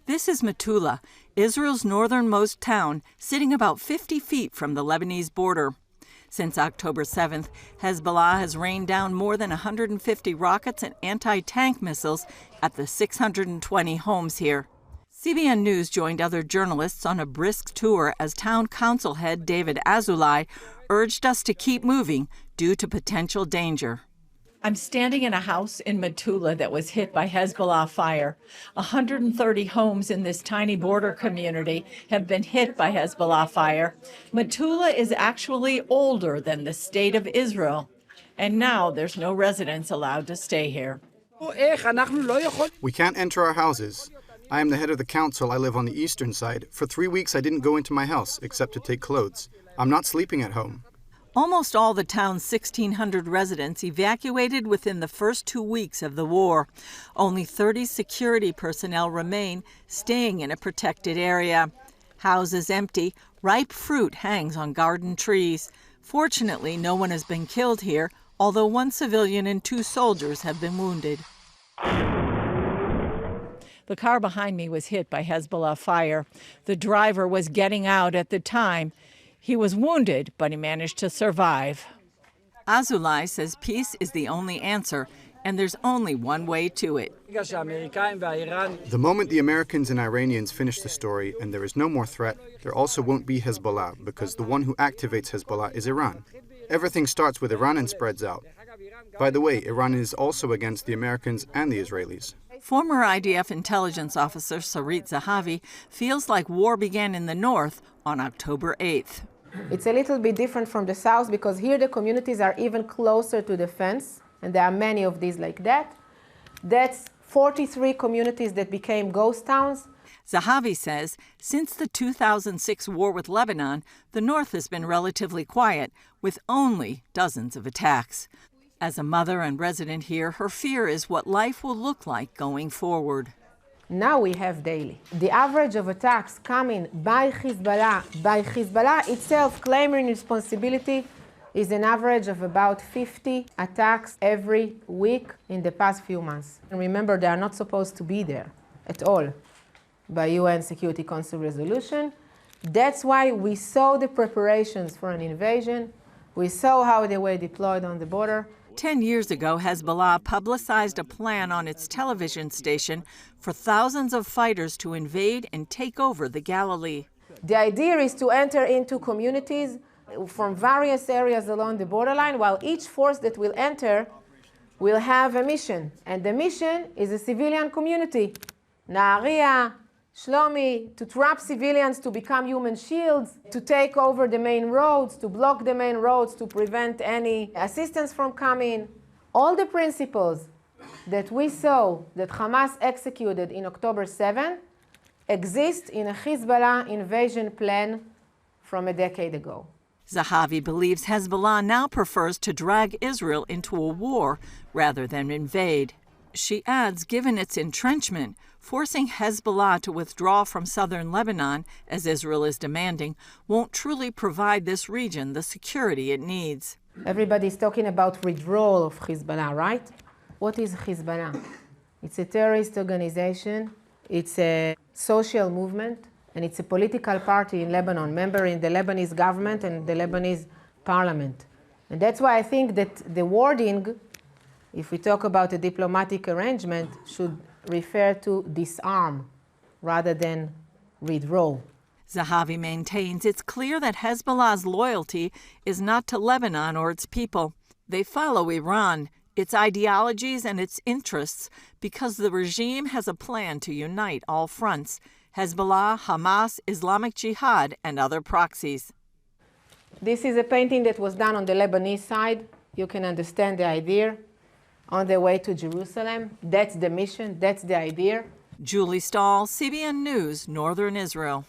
This is Metula, Israel's northernmost town, sitting about 50 feet from the Lebanese border. Since October 7th, Hezbollah has rained down more than 150 rockets and anti-tank missiles at the 620 homes here. CBN News joined other journalists on a brisk tour as town council head David Azulai urged us to keep moving due to potential danger. I'm standing in a house in Metula that was hit by Hezbollah fire. 130 homes in this tiny border community have been hit by Hezbollah fire. Metula is actually older than the state of Israel, and now there's no residents allowed to stay here. We can't enter our houses. I am the head of the council. I live on the eastern side. For 3 weeks, I didn't go into my house except to take clothes. I'm not sleeping at home. Almost all the town's 1,600 residents evacuated within the first 2 weeks of the war. Only 30 security personnel remain, staying in a protected area. Houses empty, ripe fruit hangs on garden trees. Fortunately, no one has been killed here, although 1 civilian and 2 soldiers have been wounded. The car behind me was hit by Hezbollah fire. The driver was getting out at the time. He was wounded, but he managed to survive. Azulai says peace is the only answer, and there's only one way to it. The moment the Americans and Iranians finish the story and there is no more threat, there also won't be Hezbollah, because the one who activates Hezbollah is Iran. Everything starts with Iran and spreads out. By the way, Iran is also against the Americans and the Israelis. Former IDF intelligence officer Sarit Zahavi feels like war began in the north on October 8th. It's a little bit different from the south because here the communities are even closer to the fence, and there are many of these like that. That's 43 communities that became ghost towns. Zahavi says since the 2006 war with Lebanon, the north has been relatively quiet, with only dozens of attacks. As a mother and resident here, her fear is what life will look like going forward. Now we have daily. The average of attacks coming by Hezbollah itself claiming responsibility is an average of about 50 attacks every week in the past few months. And remember, they are not supposed to be there at all by UN Security Council resolution. That's why we saw the preparations for an invasion. We saw how they were deployed on the border. 10 years ago, Hezbollah publicized a plan on its television station for thousands of fighters to invade and take over the Galilee. The idea is to enter into communities from various areas along the borderline, while each force that will enter will have a mission. And the mission is a civilian community. Nahariya, Shlomi, to trap civilians to become human shields, to take over the main roads, to block the main roads, to prevent any assistance from coming. All the principles that we saw that Hamas executed in October 7 exist in a Hezbollah invasion plan from a decade ago. Zahavi believes Hezbollah now prefers to drag Israel into a war rather than invade. She adds, given its entrenchment, forcing Hezbollah to withdraw from southern Lebanon, as Israel is demanding, won't truly provide this region the security it needs. Everybody's talking about withdrawal of Hezbollah, right? What is Hezbollah? It's a terrorist organization, it's a social movement, and it's a political party in Lebanon, member in the Lebanese government and the Lebanese parliament. And that's why I think that the wording, if we talk about a diplomatic arrangement, should refer to disarm rather than withdraw. Zahavi maintains it's clear that Hezbollah's loyalty is not to Lebanon or its people. They follow Iran, its ideologies and its interests, because the regime has a plan to unite all fronts: Hezbollah, Hamas, Islamic Jihad, and other proxies. This is a painting that was done on the Lebanese side. You can understand the idea. On their way to Jerusalem. That's the mission, that's the idea. Julie Stahl, CBN News, Northern Israel.